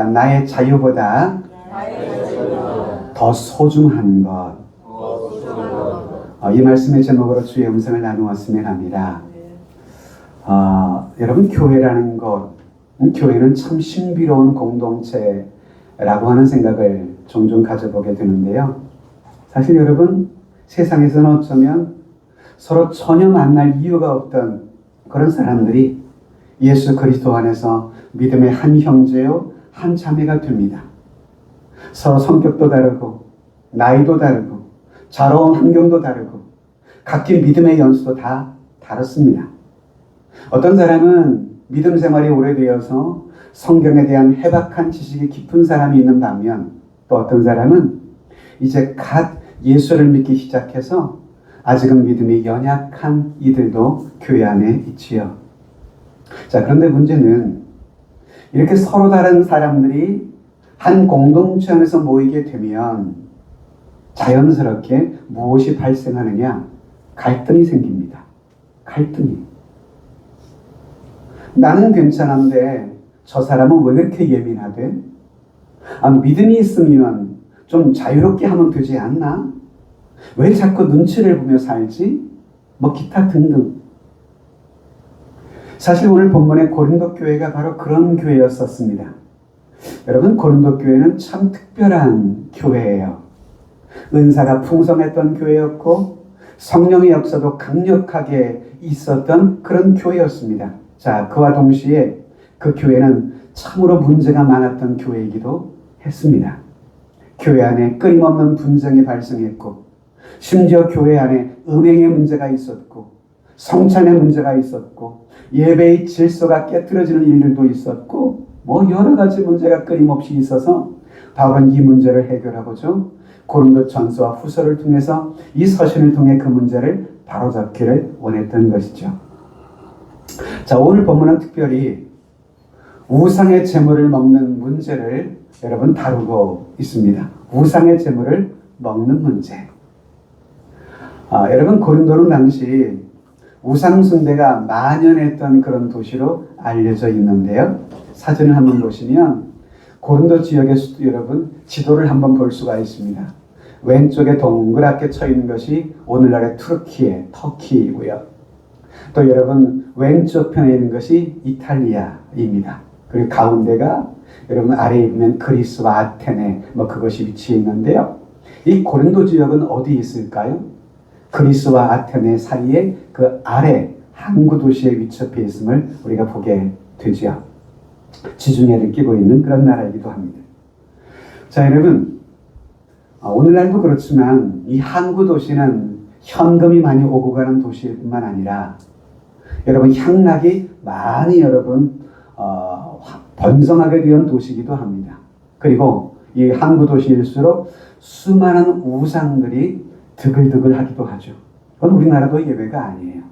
나의 자유보다 더 소중한 것. 이 말씀의 제목으로 주의 음성을 나누었으면 합니다. 여러분, 교회라는 것, 교회는 참 신비로운 공동체라고 하는 생각을 종종 가져보게 되는데요. 사실 여러분, 세상에서는 어쩌면 서로 전혀 만날 이유가 없던 그런 사람들이 예수 그리스도 안에서 믿음의 한 형제요, 한 자매가 됩니다. 서로 성격도 다르고, 나이도 다르고, 자라온 환경도 다르고, 각기 믿음의 연수도 다 다릅니다. 어떤 사람은 믿음 생활이 오래되어서 성경에 대한 해박한 지식이 깊은 사람이 있는 반면, 또 어떤 사람은 이제 갓 예수를 믿기 시작해서 아직은 믿음이 연약한 이들도 교회 안에 있지요. 자, 그런데 문제는 이렇게 서로 다른 사람들이 한 공동체 안에서 모이게 되면 자연스럽게 무엇이 발생하느냐? 갈등이 생깁니다. 갈등이. 나는 괜찮은데 저 사람은 왜 그렇게 예민하대? 믿음이 있으면 좀 자유롭게 하면 되지 않나? 왜 자꾸 눈치를 보며 살지? 기타 등등. 사실 오늘 본문의 고린도 교회가 바로 그런 교회였었습니다. 여러분, 고린도 교회는 참 특별한 교회예요. 은사가 풍성했던 교회였고 성령의 역사도 강력하게 있었던 그런 교회였습니다. 자, 그와 동시에 그 교회는 참으로 문제가 많았던 교회이기도 했습니다. 교회 안에 끊임없는 분쟁이 발생했고, 심지어 교회 안에 음행의 문제가 있었고, 성찬의 문제가 있었고, 예배의 질서가 깨트려지는 일들도 있었고, 여러 가지 문제가 끊임없이 있어서 바울은 이 문제를 해결하고죠, 고린도 전서와 후서를 통해서 이 서신을 통해 그 문제를 바로잡기를 원했던 것이죠. 자, 오늘 본문은 특별히 우상의 제물을 먹는 문제를 여러분 다루고 있습니다. 우상의 제물을 먹는 문제. 여러분, 고린도는 당시 우상 숭배가 만연했던 그런 도시로 알려져 있는데요. 사진을 한번 보시면 고린도 지역의 여러분 지도를 한번 볼 수가 있습니다. 왼쪽에 동그랗게 쳐 있는 것이 오늘날의 터키이고요. 또 여러분 왼쪽 편에 있는 것이 이탈리아입니다. 그리고 가운데가 여러분 아래에 보면 그리스와 아테네 그것이 위치해 있는데요. 이 고린도 지역은 어디 있을까요? 그리스와 아테네 사이에 그 아래 항구 도시에 위치해 있음을 우리가 보게 되죠. 지중해를 끼고 있는 그런 나라이기도 합니다. 자, 여러분, 오늘날도 그렇지만 이 항구 도시는 현금이 많이 오고 가는 도시일 뿐만 아니라 여러분 향락이 많이 여러분 번성하게 된 도시이기도 합니다. 그리고 이 항구 도시일수록 수많은 우상들이 드글드글하기도 하죠. 그건 우리나라도 예외가 아니에요.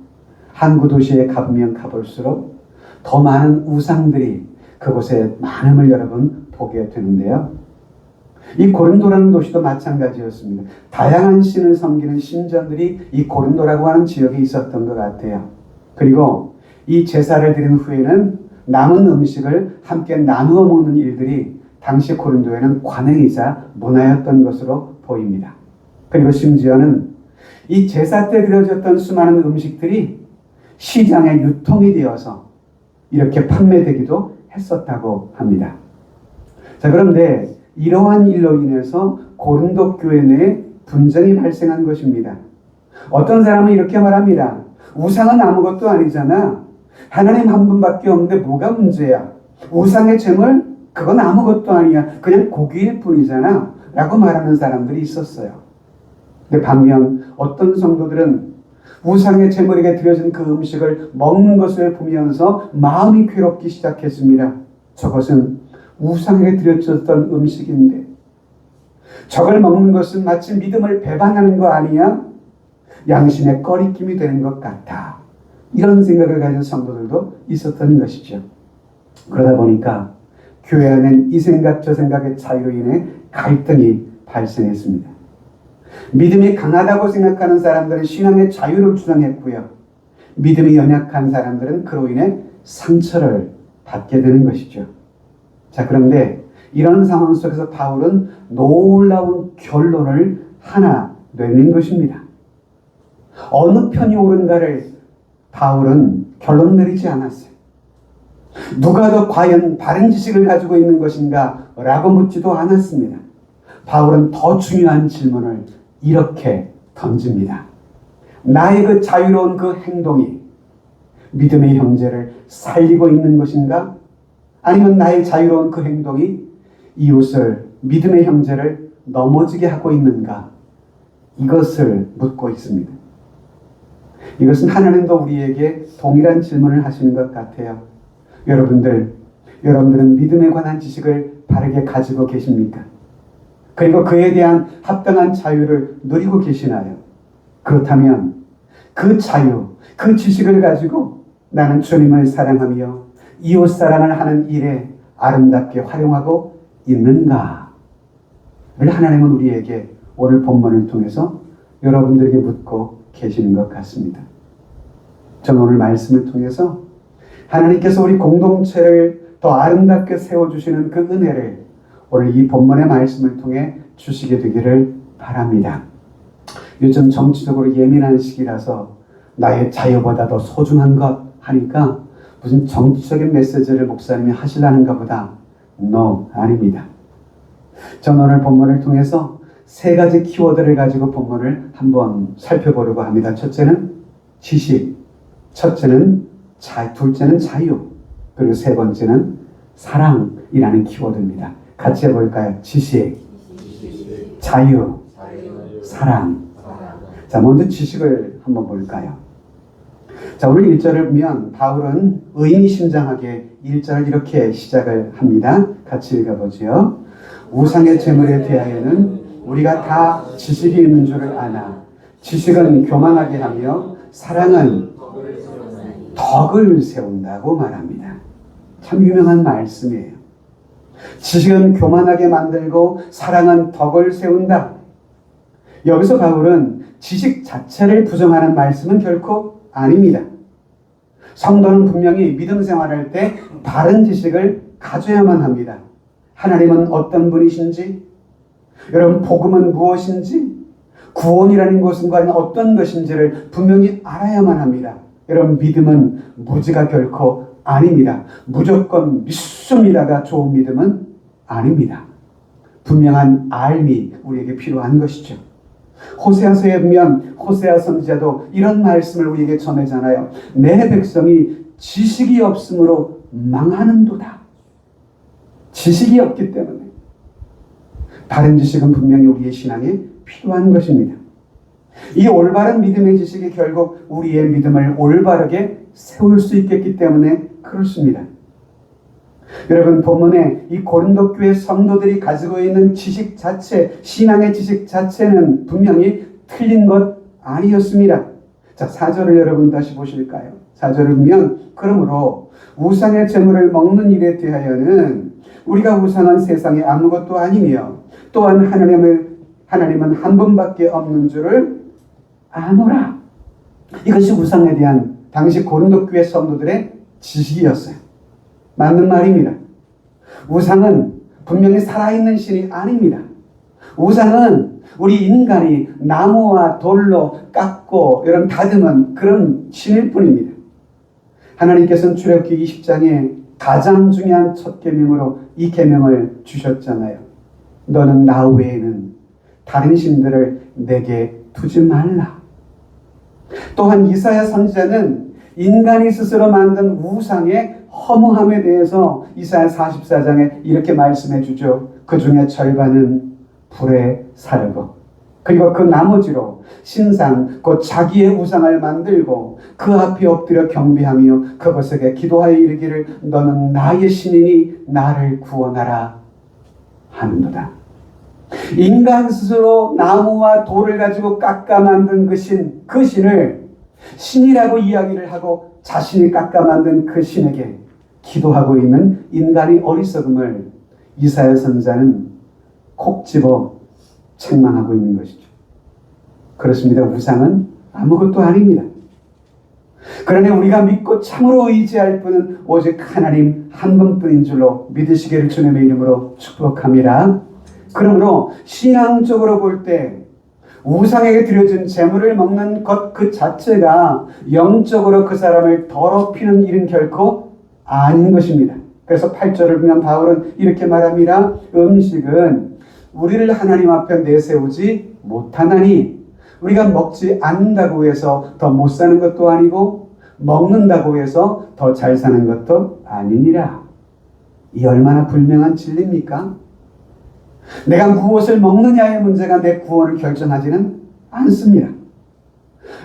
항구 도시에 가보면 가볼수록 더 많은 우상들이 그곳에 많음을 여러분 보게 되는데요. 이 고린도라는 도시도 마찬가지였습니다. 다양한 신을 섬기는 신전들이 이 고린도라고 하는 지역에 있었던 것 같아요. 그리고 이 제사를 드린 후에는 남은 음식을 함께 나누어 먹는 일들이 당시 고린도에는 관행이자 문화였던 것으로 보입니다. 그리고 심지어는 이 제사 때 드려졌던 수많은 음식들이 시장에 유통이 되어서 이렇게 판매되기도 했었다고 합니다. 자, 그런데 이러한 일로 인해서 고린도 교회 내에 분쟁이 발생한 것입니다. 어떤 사람은 이렇게 말합니다. 우상은 아무것도 아니잖아. 하나님 한 분밖에 없는데 뭐가 문제야? 우상의 제물? 그건 아무것도 아니야. 그냥 고기일 뿐이잖아. 라고 말하는 사람들이 있었어요. 근데 반면 어떤 성도들은 우상의 제물에게 드려진 그 음식을 먹는 것을 보면서 마음이 괴롭기 시작했습니다. 저것은 우상에게 드려졌던 음식인데 저걸 먹는 것은 마치 믿음을 배반하는 거 아니야? 양심의 꺼리낌이 되는 것 같아. 이런 생각을 가진 성도들도 있었던 것이죠. 그러다 보니까 교회 안엔 이 생각 저 생각의 차이로 인해 갈등이 발생했습니다. 믿음이 강하다고 생각하는 사람들은 신앙의 자유를 주장했고요. 믿음이 연약한 사람들은 그로 인해 상처를 받게 되는 것이죠. 자, 그런데 이런 상황 속에서 바울은 놀라운 결론을 하나 내는 것입니다. 어느 편이 옳은가를 바울은 결론 내리지 않았어요. 누가 더 과연 바른 지식을 가지고 있는 것인가 라고 묻지도 않았습니다. 바울은 더 중요한 질문을 이렇게 던집니다. 나의 그 자유로운 그 행동이 믿음의 형제를 살리고 있는 것인가? 아니면 나의 자유로운 그 행동이 이웃을, 믿음의 형제를 넘어지게 하고 있는가? 이것을 묻고 있습니다. 이것은 하나님도 우리에게 동일한 질문을 하시는 것 같아요. 여러분들은 믿음에 관한 지식을 바르게 가지고 계십니까? 그리고 그에 대한 합당한 자유를 누리고 계시나요? 그렇다면 그 자유, 그 지식을 가지고 나는 주님을 사랑하며 이웃 사랑을 하는 일에 아름답게 활용하고 있는가를 하나님은 우리에게 오늘 본문을 통해서 여러분들에게 묻고 계시는 것 같습니다. 저는 오늘 말씀을 통해서 하나님께서 우리 공동체를 더 아름답게 세워주시는 그 은혜를 오늘 이 본문의 말씀을 통해 주시게 되기를 바랍니다. 요즘 정치적으로 예민한 시기라서 나의 자유보다 더 소중한 것 하니까 무슨 정치적인 메시지를 목사님이 하시려는가 보다. No, 아닙니다. 저는 오늘 본문을 통해서 세 가지 키워드를 가지고 본문을 한번 살펴보려고 합니다. 첫째는 지식, 둘째는 자유, 그리고 세 번째는 사랑이라는 키워드입니다. 같이 해볼까요? 지식, 자유, 사랑. 자, 먼저 지식을 한번 볼까요? 자, 오늘 1절을 보면 바울은 의미심장하게 1절을 이렇게 시작을 합니다. 같이 읽어보죠. 우상의 제물에 대하여는 우리가 다 지식이 있는 줄을 아나 지식은 교만하게 하며 사랑은 덕을 세운다고 말합니다. 참 유명한 말씀이에요. 지식은 교만하게 만들고 사랑은 덕을 세운다. 여기서 바울은 지식 자체를 부정하는 말씀은 결코 아닙니다. 성도는 분명히 믿음 생활할 때 바른 지식을 가져야만 합니다. 하나님은 어떤 분이신지, 여러분 복음은 무엇인지, 구원이라는 것은 과연 어떤 것인지를 분명히 알아야만 합니다. 여러분 믿음은 무지가 결코 아닙니다. 무조건 믿습니다가 좋은 믿음은 아닙니다. 분명한 알미 우리에게 필요한 것이죠. 호세아서에 보면 호세아 선지자도 이런 말씀을 우리에게 전하잖아요. 내 백성이 지식이 없으므로 망하는도다. 지식이 없기 때문에 바른 지식은 분명히 우리의 신앙에 필요한 것입니다. 이 올바른 믿음의 지식이 결국 우리의 믿음을 올바르게 세울 수 있겠기 때문에 그렇습니다. 여러분 본문에 이 고린도 교회 성도들이 가지고 있는 지식 자체, 신앙의 지식 자체는 분명히 틀린 것 아니었습니다. 자, 4절을 여러분 다시 보실까요? 4절을 보면 그러므로 우상의 제물을 먹는 일에 대하여는 우리가 우상한 세상에 아무것도 아니며 또한 하나님은 한 분밖에 없는 줄을 아노라. 이것이 우상에 대한 당시 고린도 교회 성도들의 지식이었어요. 맞는 말입니다. 우상은 분명히 살아있는 신이 아닙니다. 우상은 우리 인간이 나무와 돌로 깎고 이런 다듬은 그런 신일 뿐입니다. 하나님께서는 출애굽기 20장에 가장 중요한 첫 계명으로 이 계명을 주셨잖아요. 너는 나 외에는 다른 신들을 내게 두지 말라. 또한 이사야 선지자는 인간이 스스로 만든 우상의 허무함에 대해서 이사야 44장에 이렇게 말씀해 주죠. 그 중에 절반은 불에 사르고 그리고 그 나머지로 신상 곧 자기의 우상을 만들고 그 앞에 엎드려 경배하며 그것에게 기도하여 이르기를 너는 나의 신이니 나를 구원하라 하는도다. 인간 스스로 나무와 돌을 가지고 깎아 만든 그 신을 신이라고 이야기를 하고 자신이 깎아 만든 그 신에게 기도하고 있는 인간의 어리석음을 이사야 선지자는 콕 집어 책망하고 있는 것이죠. 그렇습니다. 우상은 아무것도 아닙니다. 그러니 우리가 믿고 참으로 의지할 분은 오직 하나님 한 분뿐인 줄로 믿으시기를 주님의 이름으로 축복합니다. 그러므로 신앙적으로 볼 때 우상에게 드려진 제물을 먹는 것 그 자체가 영적으로 그 사람을 더럽히는 일은 결코 아닌 것입니다. 그래서 8절을 보면 바울은 이렇게 말합니다. 음식은 우리를 하나님 앞에 내세우지 못하나니 우리가 먹지 않는다고 해서 더 못 사는 것도 아니고 먹는다고 해서 더 잘 사는 것도 아니니라. 이 얼마나 분명한 진리입니까? 내가 무엇을 먹느냐의 문제가 내 구원을 결정하지는 않습니다.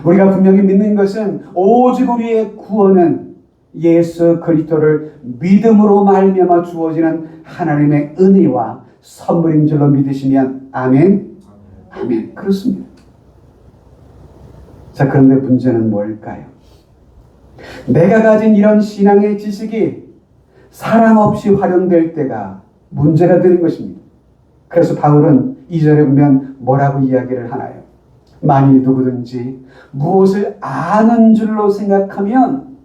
우리가 분명히 믿는 것은 오직 우리의 구원은 예수 그리스도를 믿음으로 말미암아 주어지는 하나님의 은혜와 선물인 줄로 믿으시면 아멘. 아멘. 그렇습니다. 자, 그런데 문제는 뭘까요? 내가 가진 이런 신앙의 지식이 사람 없이 활용될 때가 문제가 되는 것입니다. 그래서 바울은 2절에 보면 뭐라고 이야기를 하나요? 만일 누구든지 무엇을 아는 줄로 생각하면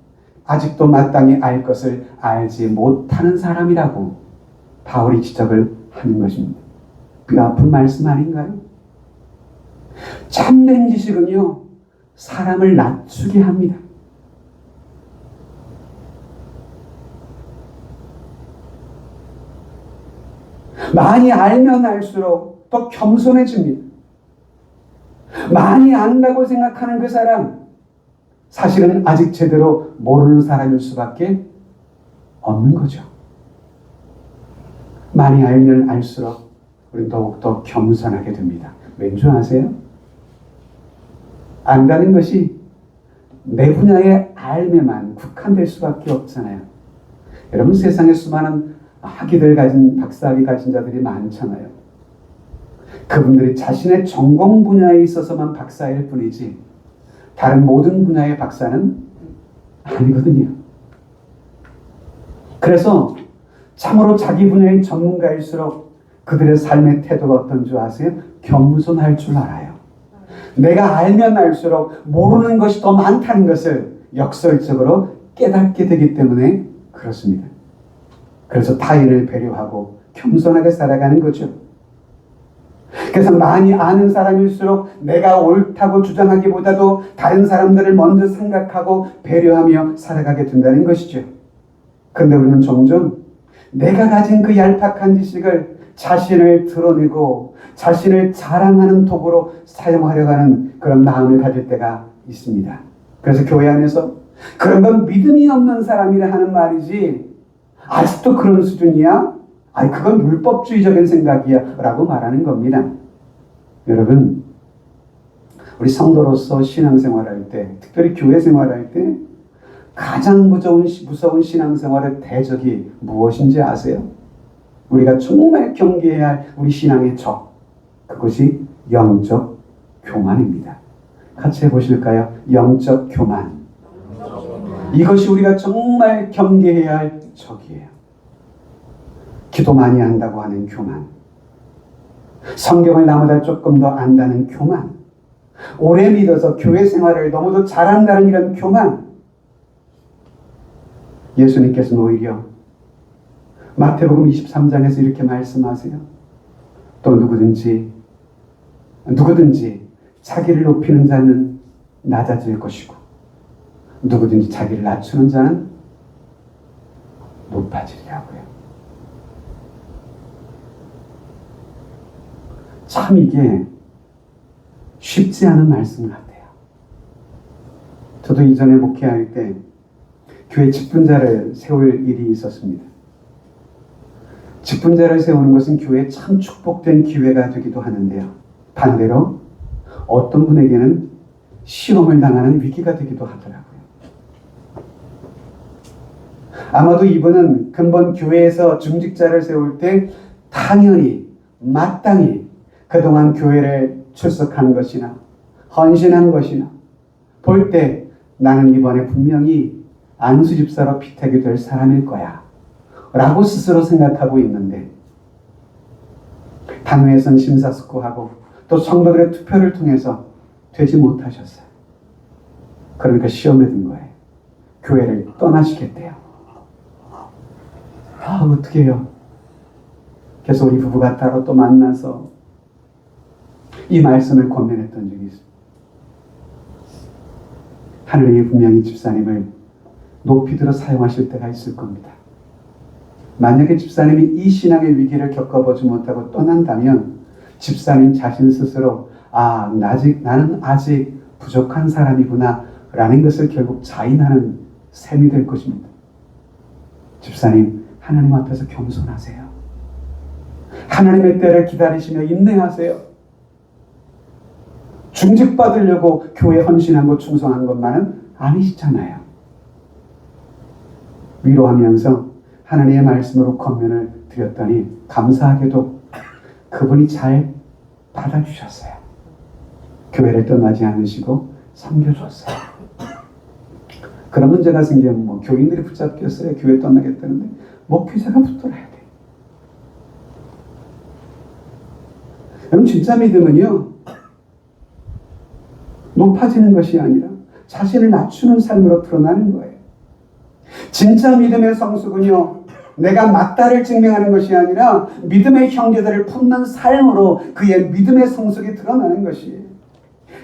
아직도 마땅히 알 것을 알지 못하는 사람이라고 바울이 지적을 하는 것입니다. 뼈 아픈 말씀 아닌가요? 참된 지식은요, 사람을 낮추게 합니다. 많이 알면 알수록 더 겸손해집니다. 많이 안다고 생각하는 그 사람, 사실은 아직 제대로 모르는 사람일 수밖에 없는 거죠. 많이 알면 알수록 우리는 더욱더 겸손하게 됩니다. 왠지 아세요? 안다는 것이 내 분야의 알매만 국한될 수밖에 없잖아요. 여러분, 세상에 수많은 학위를 가진, 박사학위 가진 자들이 많잖아요. 그분들이 자신의 전공 분야에 있어서만 박사일 뿐이지 다른 모든 분야의 박사는 아니거든요. 그래서 참으로 자기 분야의 전문가일수록 그들의 삶의 태도가 어떤 줄 아세요? 겸손할 줄 알아요. 내가 알면 알수록 모르는 것이 더 많다는 것을 역설적으로 깨닫게 되기 때문에 그렇습니다. 그래서 타인을 배려하고 겸손하게 살아가는 거죠. 그래서 많이 아는 사람일수록 내가 옳다고 주장하기보다도 다른 사람들을 먼저 생각하고 배려하며 살아가게 된다는 것이죠. 그런데 우리는 종종 내가 가진 그 얄팍한 지식을 자신을 드러내고 자신을 자랑하는 도구로 사용하려고 하는 그런 마음을 가질 때가 있습니다. 그래서 교회 안에서 그런 건 믿음이 없는 사람이라 하는 말이지 아직도 그런 수준이야? 아니, 그건 율법주의적인 생각이야 라고 말하는 겁니다. 여러분, 우리 성도로서 신앙생활할 때, 특별히 교회 생활할 때 가장 무서운 신앙생활의 대적이 무엇인지 아세요? 우리가 정말 경계해야 할 우리 신앙의 적, 그것이 영적 교만입니다. 같이 해보실까요? 영적 교만. 이것이 우리가 정말 경계해야 할 적이에요. 기도 많이 한다고 하는 교만, 성경을 나보다 조금 더 안다는 교만, 오래 믿어서 교회 생활을 너무도 잘한다는 이런 교만. 예수님께서는 오히려 마태복음 23장에서 이렇게 말씀하세요. 또 누구든지 자기를 높이는 자는 낮아질 것이고 누구든지 자기를 낮추는 자는 높아지리라고요. 참 이게 쉽지 않은 말씀 같아요. 저도 이전에 목회할 때 교회 직분자를 세울 일이 있었습니다. 직분자를 세우는 것은 교회에 참 축복된 기회가 되기도 하는데요. 반대로 어떤 분에게는 시험을 당하는 위기가 되기도 하더라고요. 아마도 이분은 근본 교회에서 중직자를 세울 때 당연히 마땅히 그동안 교회를 출석한 것이나 헌신한 것이나 볼 때 나는 이번에 분명히 안수 집사로 피택이 될 사람일 거야 라고 스스로 생각하고 있는데 당회에선 심사숙고하고 또 성도들의 투표를 통해서 되지 못하셨어요. 그러니까 시험에 든 거예요. 교회를 떠나시겠대요. 어떻게 해요? 그래서 우리 부부가 따로 또 만나서 이 말씀을 권면했던 적이 있습니다. 하느님이 분명히 집사님을 높이 들어 사용하실 때가 있을 겁니다. 만약에 집사님이 이 신앙의 위기를 겪어보지 못하고 떠난다면 집사님 자신 스스로 나는 아직 부족한 사람이구나 라는 것을 결국 자인하는 셈이 될 것입니다. 집사님, 하나님 앞에서 겸손하세요. 하나님의 때를 기다리시며 인내하세요. 중직받으려고 교회 헌신하고 충성한 것만은 아니시잖아요. 위로하면서 하나님의 말씀으로 권면을 드렸더니 감사하게도 그분이 잘 받아주셨어요. 교회를 떠나지 않으시고 섬겨줬어요. 그런 문제가 생기면 교인들이 붙잡겠어요. 교회 떠나겠다는데 목회자가 붙들어야 돼요. 여러분, 진짜 믿음은요, 높아지는 것이 아니라 자신을 낮추는 삶으로 드러나는 거예요. 진짜 믿음의 성숙은요, 내가 맞다를 증명하는 것이 아니라 믿음의 형제들을 품는 삶으로 그의 믿음의 성숙이 드러나는 것이에요.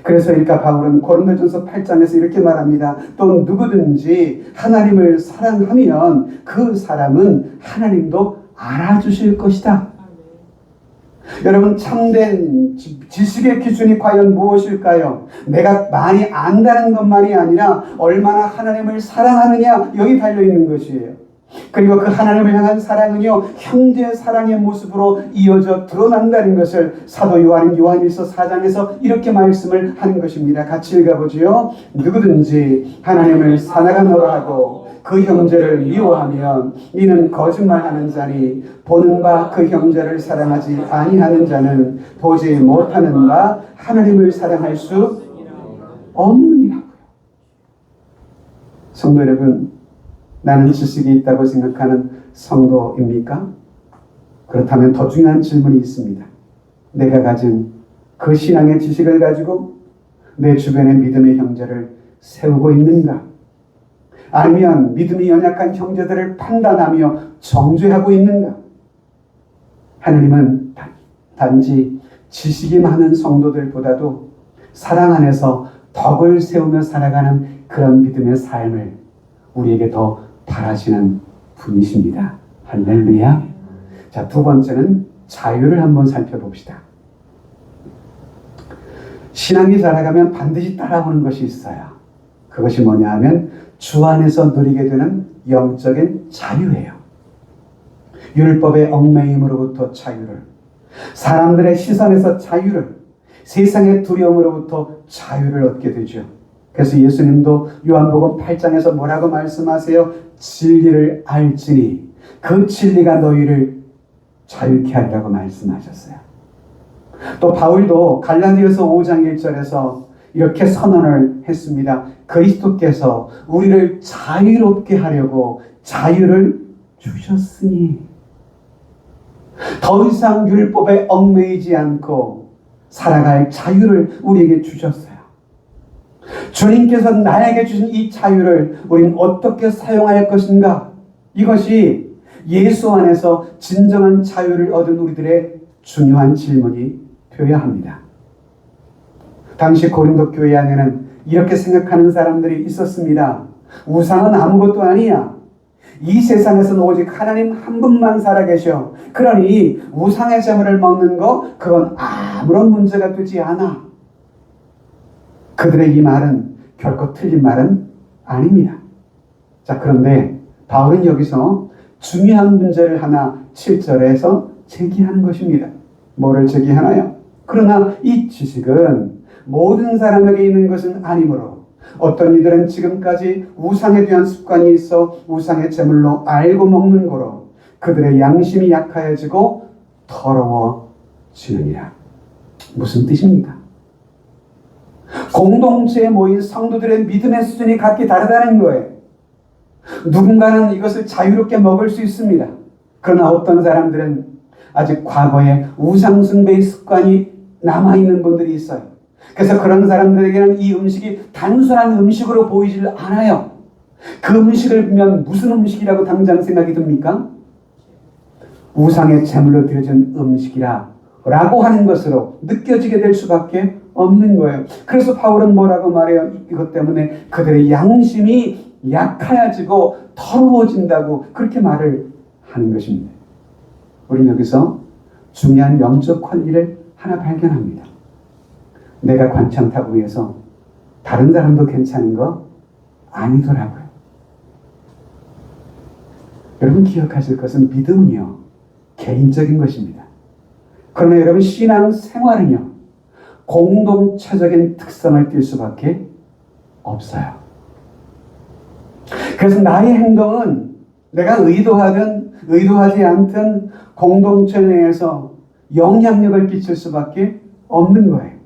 그래서 바울은 고린도전서 8장에서 이렇게 말합니다. 또 누구든지 하나님을 사랑하면 그 사람은 하나님도 알아주실 것이다. 여러분, 참된 지식의 기준이 과연 무엇일까요? 내가 많이 안다는 것만이 아니라 얼마나 하나님을 사랑하느냐, 여기 달려있는 것이에요. 그리고 그 하나님을 향한 사랑은요, 형제 사랑의 모습으로 이어져 드러난다는 것을 사도 요한일서 4장에서 이렇게 말씀을 하는 것입니다. 같이 읽어보지요. 누구든지 하나님을 사랑하노라 하고 그 형제를 미워하면 이는 거짓말하는 자니 보는 바 그 형제를 사랑하지 아니하는 자는 보지 못하는 바 하나님을 사랑할 수 없느니라고요. 성도 여러분, 나는 지식이 있다고 생각하는 성도입니까? 그렇다면 더 중요한 질문이 있습니다. 내가 가진 그 신앙의 지식을 가지고 내 주변의 믿음의 형제를 세우고 있는가? 아니면 믿음이 연약한 형제들을 판단하며 정죄하고 있는가? 하나님은 단지 지식이 많은 성도들보다도 사랑 안에서 덕을 세우며 살아가는 그런 믿음의 삶을 우리에게 더 바라시는 분이십니다. 할렐루야. 자, 두 번째는 자유를 한번 살펴봅시다. 신앙이 자라가면 반드시 따라오는 것이 있어요. 그것이 뭐냐 하면 주 안에서 누리게 되는 영적인 자유예요. 율법의 얽매임으로부터 자유를, 사람들의 시선에서 자유를, 세상의 두려움으로부터 자유를 얻게 되죠. 그래서 예수님도 요한복음 8장에서 뭐라고 말씀하세요? 진리를 알지니 그 진리가 너희를 자유케 하리라고 말씀하셨어요. 또 바울도 갈라디아서 5장 1절에서 이렇게 선언을 했습니다. 그리스도께서 우리를 자유롭게 하려고 자유를 주셨으니 더 이상 율법에 얽매이지 않고 살아갈 자유를 우리에게 주셨어요. 주님께서 나에게 주신 이 자유를 우리는 어떻게 사용할 것인가? 이것이 예수 안에서 진정한 자유를 얻은 우리들의 중요한 질문이 되어야 합니다. 당시 고린도 교회 안에는 이렇게 생각하는 사람들이 있었습니다. 우상은 아무것도 아니야. 이 세상에서는 오직 하나님 한 분만 살아계셔. 그러니 우상의 제물을 먹는 거 그건 아무런 문제가 되지 않아. 그들의 이 말은 결코 틀린 말은 아닙니다. 자, 그런데 바울은 여기서 중요한 문제를 하나 7절에서 제기하는 것입니다. 뭐를 제기하나요? 그러나 이 지식은 모든 사람에게 있는 것은 아니므로 어떤 이들은 지금까지 우상에 대한 습관이 있어 우상의 제물로 알고 먹는 거로 그들의 양심이 약하여지고 더러워지느니라. 무슨 뜻입니까? 공동체에 모인 성도들의 믿음의 수준이 각기 다르다는 거예요. 누군가는 이것을 자유롭게 먹을 수 있습니다. 그러나 어떤 사람들은 아직 과거에 우상숭배의 습관이 남아있는 분들이 있어요. 그래서 그런 사람들에게는 이 음식이 단순한 음식으로 보이질 않아요. 그 음식을 보면 무슨 음식이라고 당장 생각이 듭니까? 우상의 제물로 드려진 음식이라 라고 하는 것으로 느껴지게 될 수밖에 없는 거예요. 그래서 바울은 뭐라고 말해요? 이것 때문에 그들의 양심이 약하여지고 더러워진다고 그렇게 말을 하는 것입니다. 우리는 여기서 중요한 영적 권리를 하나 발견합니다. 내가 괜찮다고 해서 다른 사람도 괜찮은 거 아니더라고요. 여러분 기억하실 것은 믿음은요, 개인적인 것입니다. 그러나 여러분 신앙 생활은요, 공동체적인 특성을 띌 수밖에 없어요. 그래서 나의 행동은 내가 의도하든 의도하지 않든 공동체 내에서 영향력을 끼칠 수밖에 없는 거예요.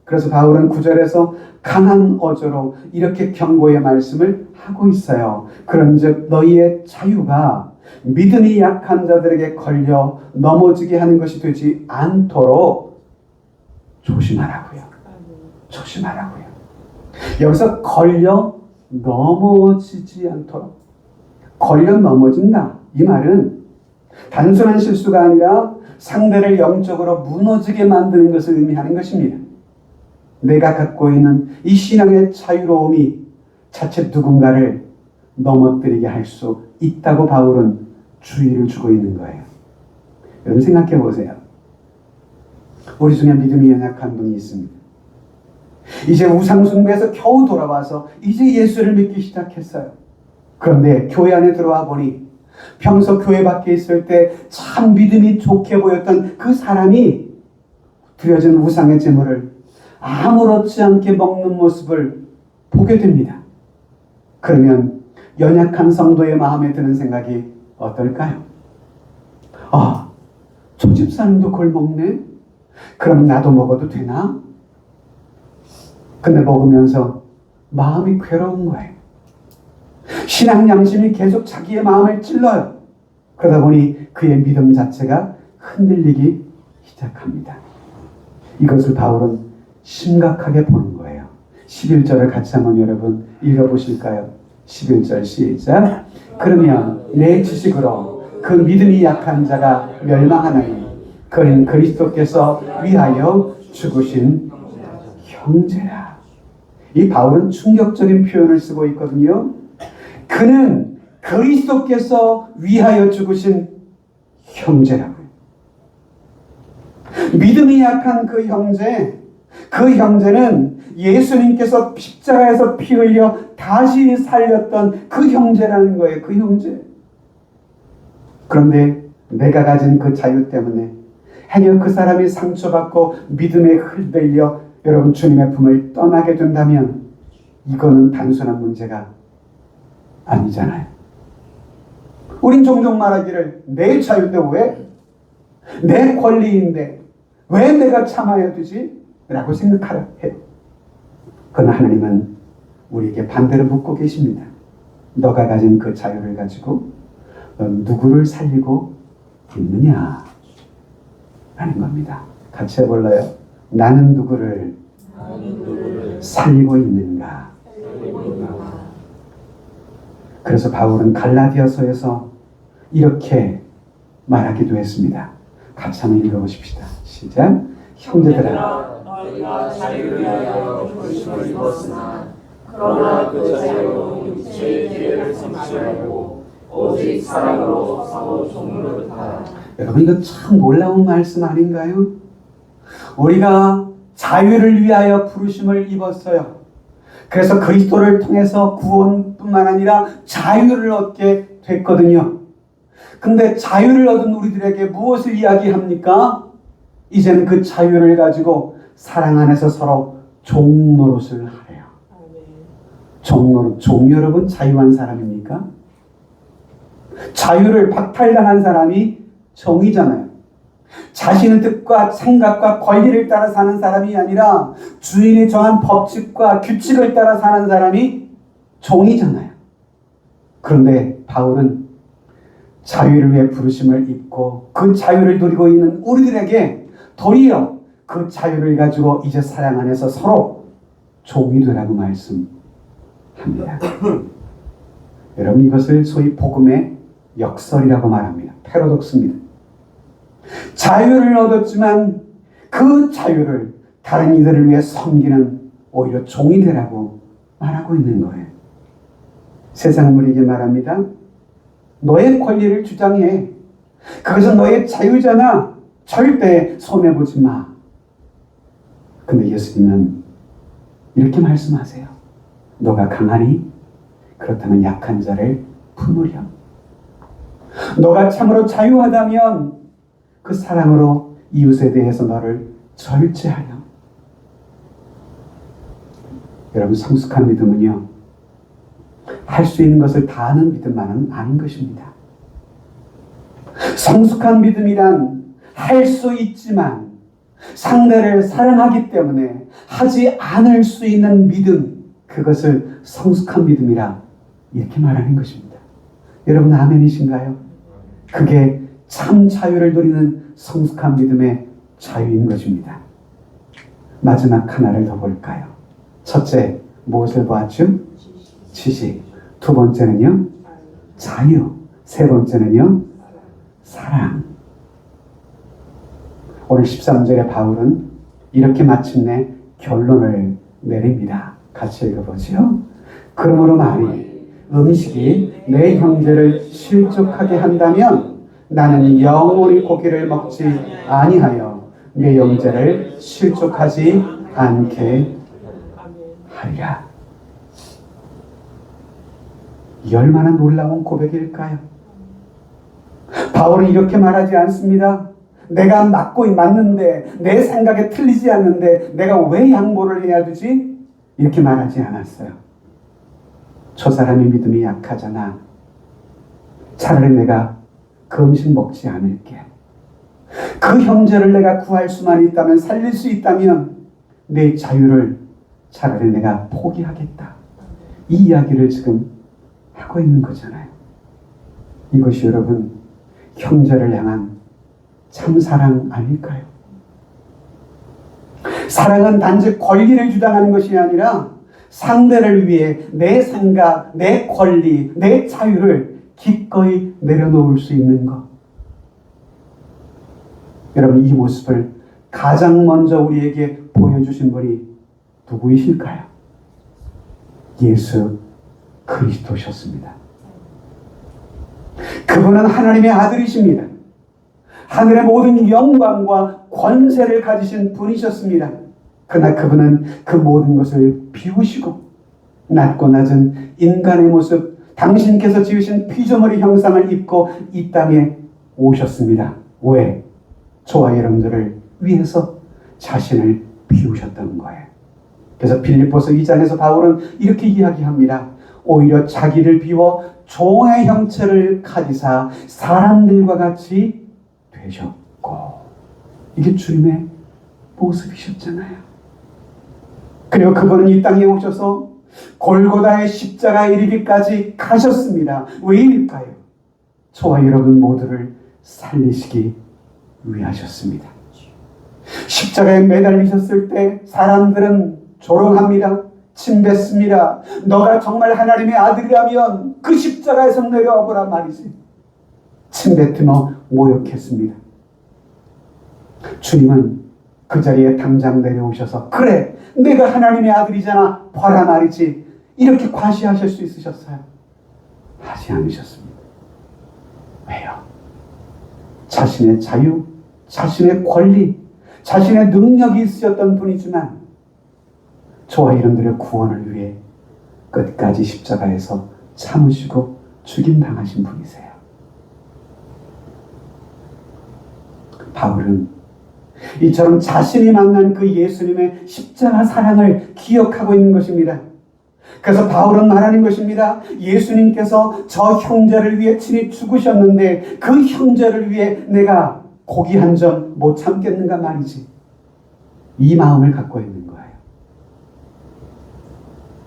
그래서 바울은 9절에서 강한 어조로 이렇게 경고의 말씀을 하고 있어요. 그런즉 너희의 자유가 믿음이 약한 자들에게 걸려 넘어지게 하는 것이 되지 않도록 조심하라고요. 조심하라고요. 여기서 걸려 넘어지지 않도록. 걸려 넘어진다. 이 말은 단순한 실수가 아니라 상대를 영적으로 무너지게 만드는 것을 의미하는 것입니다. 내가 갖고 있는 이 신앙의 자유로움이 자칫 누군가를 넘어뜨리게 할 수 있다고 바울은 주의를 주고 있는 거예요. 여러분 생각해 보세요. 우리 중에 믿음이 연약한 분이 있습니다. 이제 우상숭배에서 겨우 돌아와서 이제 예수를 믿기 시작했어요. 그런데 교회 안에 들어와 보니 평소 교회 밖에 있을 때 참 믿음이 좋게 보였던 그 사람이 드려진 우상의 제물을 아무렇지 않게 먹는 모습을 보게 됩니다. 그러면 연약한 성도의 마음에 드는 생각이 어떨까요? 아, 저 집사님도 그걸 먹네? 그럼 나도 먹어도 되나? 근데 먹으면서 마음이 괴로운 거예요. 신앙 양심이 계속 자기의 마음을 찔러요. 그러다 보니 그의 믿음 자체가 흔들리기 시작합니다. 이것을 바울은 심각하게 보는 거예요. 11절을 같이 한번 여러분 읽어보실까요? 11절 시작. 그러면 내 지식으로 그 믿음이 약한 자가 멸망하나니 그는 그리스도께서 위하여 죽으신 형제라. 이 바울은 충격적인 표현을 쓰고 있거든요. 그는 그리스도께서 위하여 죽으신 형제라고요. 믿음이 약한 그 형제는 예수님께서 십자가에서 피 흘려 다시 살렸던 그 형제라는 거예요. 그 형제. 그런데 내가 가진 그 자유 때문에 행여 그 사람이 상처받고 믿음에 흔들려 여러분 주님의 품을 떠나게 된다면 이거는 단순한 문제가 아니잖아요. 우린 종종 말하기를 내 자유인데 왜? 내 권리인데 왜 내가 참아야 되지? 라고 생각하려 해요. 그러나 하나님은 우리에게 반대로 묻고 계십니다. 너가 가진 그 자유를 가지고 너 누구를 살리고 있느냐? 라는 겁니다. 같이 해볼래요? 나는 누구를 살리고 있는가? 그래서 바울은 갈라디아서에서 이렇게 말하기도 했습니다. 같이 한번 읽어보십시다. 시작. 형제들아, 너희가 자유를 위하여 부르심을 입었으나 그러나 그 자유로 육체의 기회를 삼지 말고 오직 사랑으로 서로 종노릇하라. 여러분 이거 참 놀라운 말씀 아닌가요? 우리가 자유를 위하여 부르심을 입었어요. 그래서 그리스도를 통해서 구원뿐만 아니라 자유를 얻게 됐거든요. 근데 자유를 얻은 우리들에게 무엇을 이야기합니까? 이제는 그 자유를 가지고 사랑 안에서 서로 종노릇을 하래요. 종노릇. 종 여러분 자유한 사람입니까? 자유를 박탈당한 사람이 종이잖아요. 자신의 뜻과 생각과 권리를 따라 사는 사람이 아니라 주인이 정한 법칙과 규칙을 따라 사는 사람이 종이잖아요. 그런데 바울은 자유를 위해 부르심을 입고 그 자유를 누리고 있는 우리들에게 도리어 그 자유를 가지고 이제 사랑 안에서 서로 종이 되라고 말씀합니다. 여러분, 이것을 소위 복음의 역설이라고 말합니다. 패러독스입니다. 자유를 얻었지만 그 자유를 다른 이들을 위해 섬기는 오히려 종이 되라고 말하고 있는 거예요. 세상 우리에게 말합니다. 너의 권리를 주장해. 그것은 너의 자유잖아. 절대 손해보지 마. 근데 예수님은 이렇게 말씀하세요. 너가 강하니 그렇다면 약한 자를 품으렴. 너가 참으로 자유하다면 그 사랑으로 이웃에 대해서 너를 절제하렴. 여러분, 성숙한 믿음은요, 할 수 있는 것을 다 하는 믿음만은 아닌 것입니다. 성숙한 믿음이란 할 수 있지만 상대를 사랑하기 때문에 하지 않을 수 있는 믿음, 그것을 성숙한 믿음이라 이렇게 말하는 것입니다. 여러분, 아멘이신가요? 그게 참 자유를 누리는 성숙한 믿음의 자유인 것입니다. 마지막 하나를 더 볼까요? 첫째, 무엇을 보았죠? 지식. 두 번째는요, 자유. 세 번째는요, 사랑. 오늘 13절에 바울은 이렇게 마침내 결론을 내립니다. 같이 읽어보죠. 그러므로 만일 음식이 내 형제를 실족하게 한다면 나는 영원히 고기를 먹지 아니하여 내 형제를 실족하지 않게 하리라. 이 얼마나 놀라운 고백일까요? 바울은 이렇게 말하지 않습니다. 내가 맞는데, 내 생각에 틀리지 않는데 내가 왜 양보를 해야 되지? 이렇게 말하지 않았어요. 저 사람의 믿음이 약하잖아. 차라리 내가 그 음식 먹지 않을게. 그 형제를 내가 구할 수만 있다면, 살릴 수 있다면 내 자유를 차라리 내가 포기하겠다. 이 이야기를 지금 하고 있는 거잖아요. 이것이 여러분, 형제를 향한 참 사랑 아닐까요? 사랑은 단지 권리를 주장하는 것이 아니라 상대를 위해 내 생각, 내 권리, 내 자유를 기꺼이 내려놓을 수 있는 것. 여러분, 이 모습을 가장 먼저 우리에게 보여주신 분이 누구이실까요? 예수 그리스도셨습니다. 그분은 하나님의 아들이십니다. 하늘의 모든 영광과 권세를 가지신 분이셨습니다. 그러나 그분은 그 모든 것을 비우시고 낮고 낮은 인간의 모습, 당신께서 지으신 피조물의 형상을 입고 이 땅에 오셨습니다. 왜? 저와 여러분들을 위해서 자신을 비우셨던 거예요. 그래서 빌립보서 2장에서 바울은 이렇게 이야기합니다. 오히려 자기를 비워 종의 형체를 가지사 사람들과 같이 되셨고, 이게 주님의 모습이셨잖아요. 그리고 그분은 이 땅에 오셔서 골고다의 십자가에 이르기까지 가셨습니다. 왜일까요? 저와 여러분 모두를 살리시기 위하셨습니다. 십자가에 매달리셨을 때 사람들은 조롱합니다. 침뱉습니다. 너가 정말 하나님의 아들이라면 그 십자가에서 내려와 보란 말이지. 침뱉으며 모욕했습니다. 주님은 그 자리에 당장 내려오셔서 그래, 내가 하나님의 아들이잖아, 봐라 말이지, 이렇게 과시하실 수 있으셨어요? 하지 않으셨습니다. 왜요? 자신의 자유, 자신의 권리, 자신의 능력이 있으셨던 분이지만 저와 여러분들의 구원을 위해 끝까지 십자가에서 참으시고 죽임당하신 분이세요. 바울은 이처럼 자신이 만난 그 예수님의 십자가 사랑을 기억하고 있는 것입니다. 그래서 바울은 말하는 것입니다. 예수님께서 저 형제를 위해 친히 죽으셨는데 그 형제를 위해 내가 고기 한 점 못 참겠는가 말이지. 이 마음을 갖고 있는 거예요.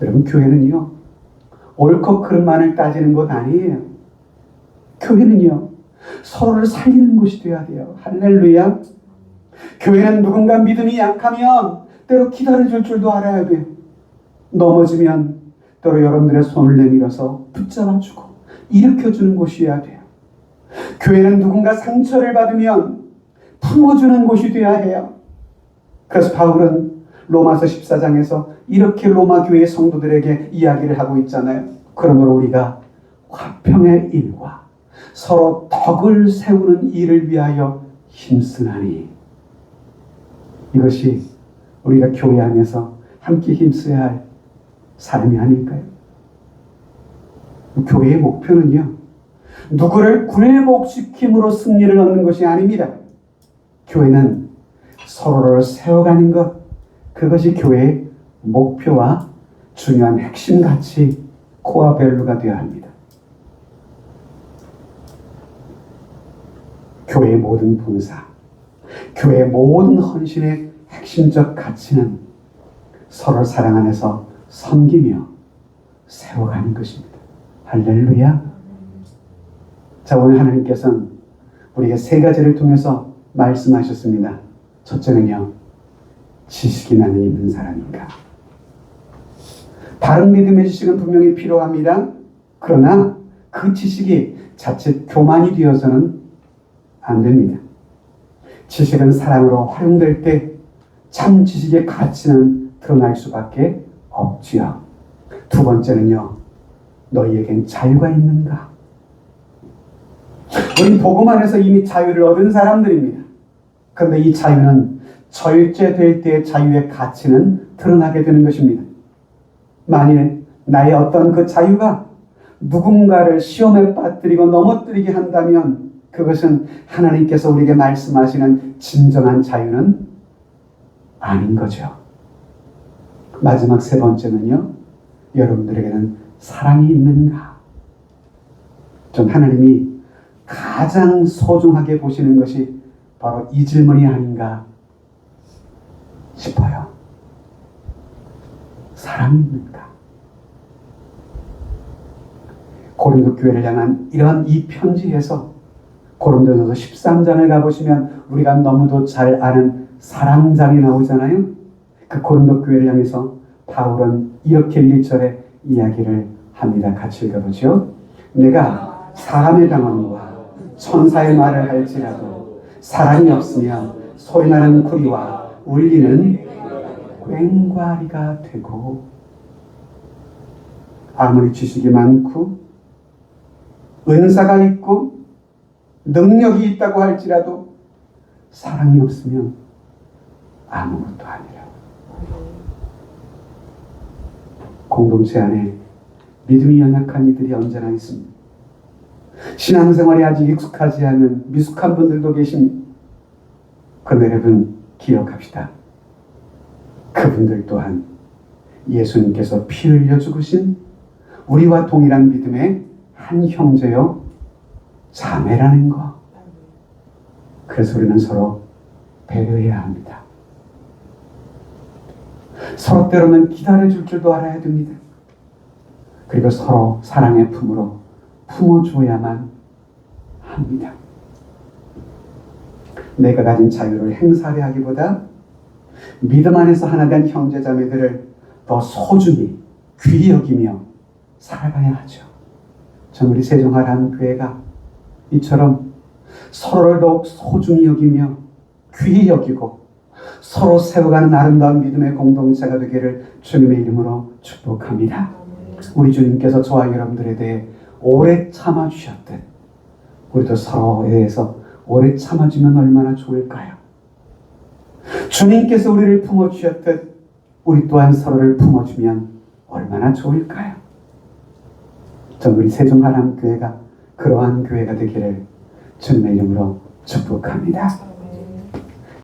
여러분, 교회는요, 옳고 그름만을 따지는 것 아니에요. 교회는요, 서로를 살리는 곳이 되어야 돼요. 할렐루야. 교회는 누군가 믿음이 약하면 때로 기다려줄 줄도 알아야 돼요. 넘어지면 때로 여러분들의 손을 내밀어서 붙잡아주고 일으켜주는 곳이어야 돼요. 교회는 누군가 상처를 받으면 품어주는 곳이 되어야 해요. 그래서 바울은 로마서 14장에서 이렇게 로마 교회 성도들에게 이야기를 하고 있잖아요. 그러므로 우리가 화평의 일과 서로 덕을 세우는 일을 위하여 힘쓰나니, 이것이 우리가 교회 안에서 함께 힘써야 할 삶이 아닐까요? 교회의 목표는요, 누구를 굴복시킴으로 승리를 얻는 것이 아닙니다. 교회는 서로를 세워가는 것, 그것이 교회의 목표와 중요한 핵심 가치, 코어 밸류가 되어야 합니다. 교회의 모든 봉사, 교회의 모든 헌신의 핵심적 가치는 서로 사랑 안에서 섬기며 세워가는 것입니다. 할렐루야. 자, 오늘 하나님께서는 우리에게 세 가지를 통해서 말씀하셨습니다. 첫째는요, 지식이 나는 있는 사람인가. 바른 믿음의 지식은 분명히 필요합니다. 그러나 그 지식이 자칫 교만이 되어서는 안 됩니다. 지식은 사랑으로 활용될 때 참 지식의 가치는 드러날 수밖에 없지요. 두 번째는요, 너희에겐 자유가 있는가? 우리 복음 안에서 이미 자유를 얻은 사람들입니다. 그런데 이 자유는 절제될 때의 자유의 가치는 드러나게 되는 것입니다. 만일 나의 어떤 그 자유가 누군가를 시험에 빠뜨리고 넘어뜨리게 한다면 그것은 하나님께서 우리에게 말씀하시는 진정한 자유는 아닌 거죠. 마지막 세 번째는요, 여러분들에게는 사랑이 있는가? 좀 하나님이 가장 소중하게 보시는 것이 바로 이 질문이 아닌가 싶어요. 사랑이 있는가? 고린도 교회를 향한 이런 이 편지에서 고린도전서 13장을 가보시면 우리가 너무도 잘 아는 사랑장이 나오잖아요. 그 고린도 교회를 향해서 바울은 이렇게 1절에 이야기를 합니다. 같이 읽어보죠. 내가 사람의 방언과 천사의 말을 할지라도 사랑이 없으면 소리나는 구리와 울리는 꽹과리가 되고, 아무리 지식이 많고 은사가 있고 능력이 있다고 할지라도 사랑이 없으면 아무것도 아니라. 공동체 안에 믿음이 연약한 이들이 언제나 있습니다. 신앙생활에 아직 익숙하지 않은 미숙한 분들도 계십니다. 그런데 여러분 기억합시다. 그분들 또한 예수님께서 피 흘려 죽으신 우리와 동일한 믿음의 한 형제요 자매라는 거. 그래서 우리는 서로 배려해야 합니다. 서로 때로는 기다려줄 줄도 알아야 됩니다. 그리고 서로 사랑의 품으로 품어줘야만 합니다. 내가 가진 자유를 행사하려 하기보다 믿음 안에서 하나 된 형제자매들을 더 소중히 귀히 여기며 살아가야 하죠. 전 우리 세종하람교회가 이처럼 서로를 더욱 소중히 여기며 귀히 여기고 서로 세워가는 아름다운 믿음의 공동체가 되기를 주님의 이름으로 축복합니다. 우리 주님께서 저와 여러분들에 대해 오래 참아주셨듯 우리도 서로에 대해서 오래 참아주면 얼마나 좋을까요? 주님께서 우리를 품어주셨듯 우리 또한 서로를 품어주면 얼마나 좋을까요? 전 우리 세종하람교회가 그러한 교회가 되기를 주님의 이름으로 축복합니다.